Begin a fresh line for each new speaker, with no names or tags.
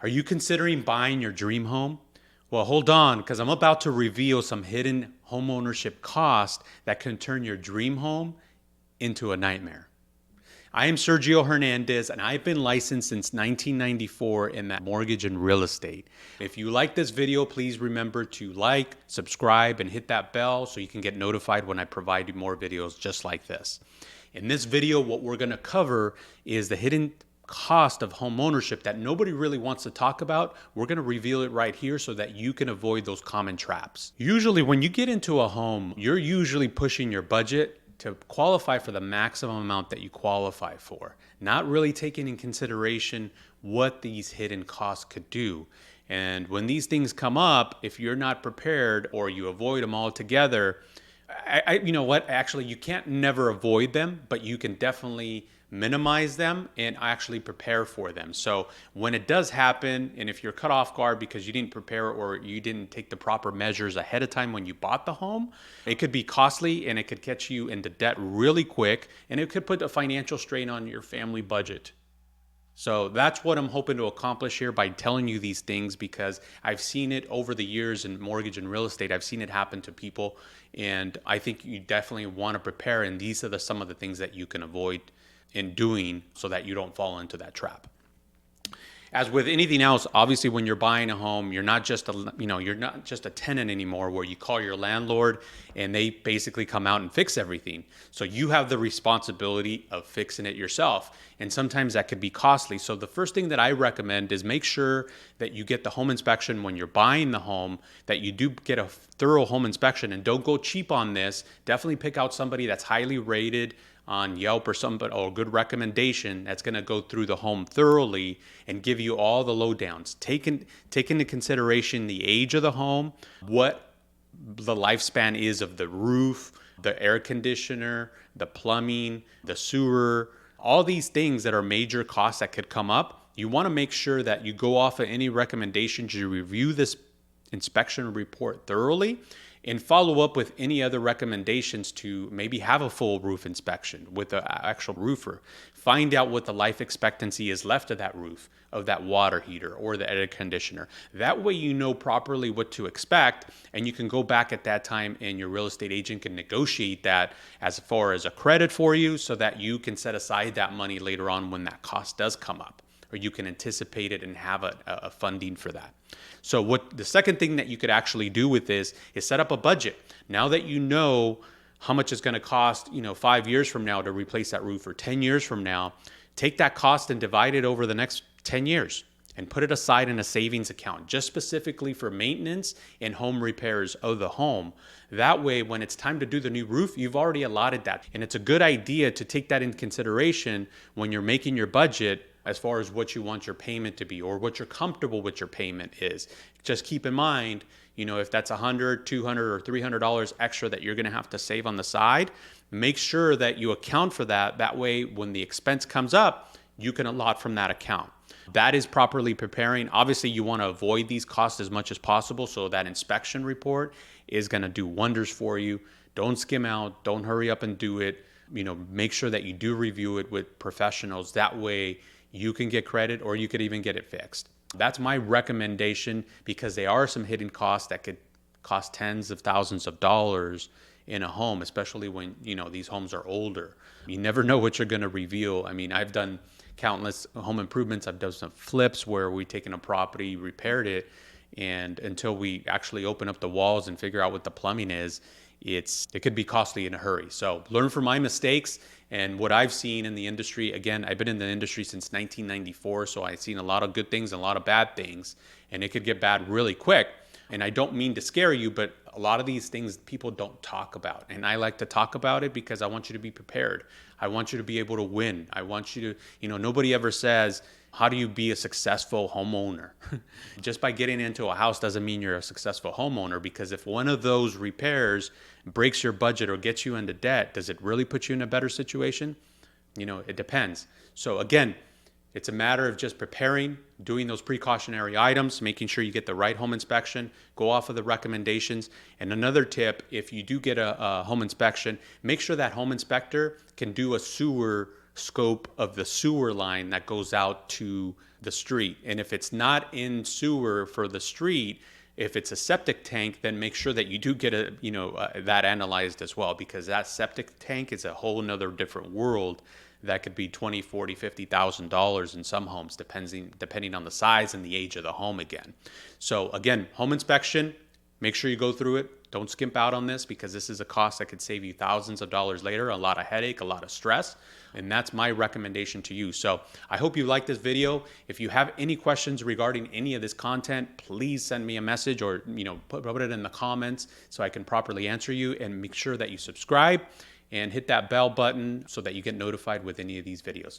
Are you considering buying your dream home? Well, hold on, because I'm about to reveal some hidden homeownership costs that can turn your dream home into a nightmare. I am Sergio Hernandez, and I've been licensed since 1994 in that mortgage and real estate. If you like this video, please remember to like, subscribe, and hit that bell so you can get notified when I provide you more videos just like this. In this video, what we're going to cover is the hidden cost of home ownership that nobody really wants to talk about. We're going to reveal it right here so that you can avoid those common traps. Usually when you get into a home, you're usually pushing your budget to qualify for the maximum amount that you qualify for, not really taking in consideration what these hidden costs could do. And when these things come up, if you're not prepared or you avoid them altogether, you know what? Actually, you can't never avoid them, but you can definitely minimize them and actually prepare for them. So when it does happen, and if you're cut off guard because you didn't prepare or you didn't take the proper measures ahead of time when you bought the home, it could be costly and it could catch you into debt really quick, and it could put a financial strain on your family budget. So that's what I'm hoping to accomplish here by telling you these things, because I've seen it over the years in mortgage and real estate. I've seen it happen to people, and I think you definitely want to prepare. And these are some of the things that you can avoid in doing so that you don't fall into that trap. As with anything else, obviously when you're buying a home, you're not just a tenant anymore where you call your landlord and they basically come out and fix everything. So you have the responsibility of fixing it yourself. And sometimes that could be costly. So the first thing that I recommend is make sure that you get the home inspection when you're buying the home, that you do get a thorough home inspection, and don't go cheap on this. Definitely pick out somebody that's highly rated on Yelp or a good recommendation that's going to go through the home thoroughly and give you all the lowdowns. Take into consideration the age of the home, what the lifespan is of the roof, the air conditioner, the plumbing, the sewer, all these things that are major costs that could come up. You want to make sure that you go off of any recommendations, you review this inspection report thoroughly, and follow up with any other recommendations to maybe have a full roof inspection with the actual roofer. Find out what the life expectancy is left of that roof, of that water heater or the air conditioner. That way you know properly what to expect, and you can go back at that time and your real estate agent can negotiate that as far as a credit for you, so that you can set aside that money later on when that cost does come up, or you can anticipate it and have a funding for that. So what the second thing that you could actually do with this is set up a budget. Now that you know how much it's going to cost, 5 years from now to replace that roof, or 10 years from now, take that cost and divide it over the next 10 years and put it aside in a savings account, just specifically for maintenance and home repairs of the home. That way, when it's time to do the new roof, you've already allotted that. And it's a good idea to take that into consideration when you're making your budget as far as what you want your payment to be or what you're comfortable with your payment is. Just keep in mind, if that's $100, $200, or $300 extra that you're going to have to save on the side, make sure that you account for that. That way, when the expense comes up, you can allot from that account. That is properly preparing. Obviously, you want to avoid these costs as much as possible, so that inspection report is going to do wonders for you. Don't skim out. Don't hurry up and do it. Make sure that you do review it with professionals. That way, you can get credit, or you could even get it fixed. That's my recommendation, because there are some hidden costs that could cost tens of thousands of dollars in a home, especially when these homes are older. You never know what you're going to reveal. I mean, I've done countless home improvements. I've done some flips where we've taken a property, repaired it, and until we actually open up the walls and figure out what the plumbing is, it could be costly in a hurry. So learn from my mistakes and what I've seen in the industry. Again, I've been in the industry since 1994, so I've seen a lot of good things and a lot of bad things, and it could get bad really quick. And I don't mean to scare you, but a lot of these things people don't talk about. And I like to talk about it because I want you to be prepared. I want you to be able to win. I want you to, nobody ever says, how do you be a successful homeowner? Just by getting into a house doesn't mean you're a successful homeowner, because if one of those repairs breaks your budget or gets you into debt, does it really put you in a better situation? It depends. So again, it's a matter of just preparing, doing those precautionary items, making sure you get the right home inspection, go off of the recommendations. And another tip, if you do get a home inspection, make sure that home inspector can do a sewer scope of the sewer line that goes out to the street. And if it's not in sewer for the street, if it's a septic tank, then make sure that you do get that analyzed as well, because that septic tank is a whole nother different world that could be $20,000, $40,000, $50,000 in some homes, depending on the size and the age of the home again. So again, home inspection, make sure you go through it. Don't skimp out on this, because this is a cost that could save you thousands of dollars later, a lot of headache, a lot of stress. And that's my recommendation to you. So I hope you liked this video. If you have any questions regarding any of this content, please send me a message, or put it in the comments so I can properly answer you. And make sure that you subscribe and hit that bell button so that you get notified with any of these videos.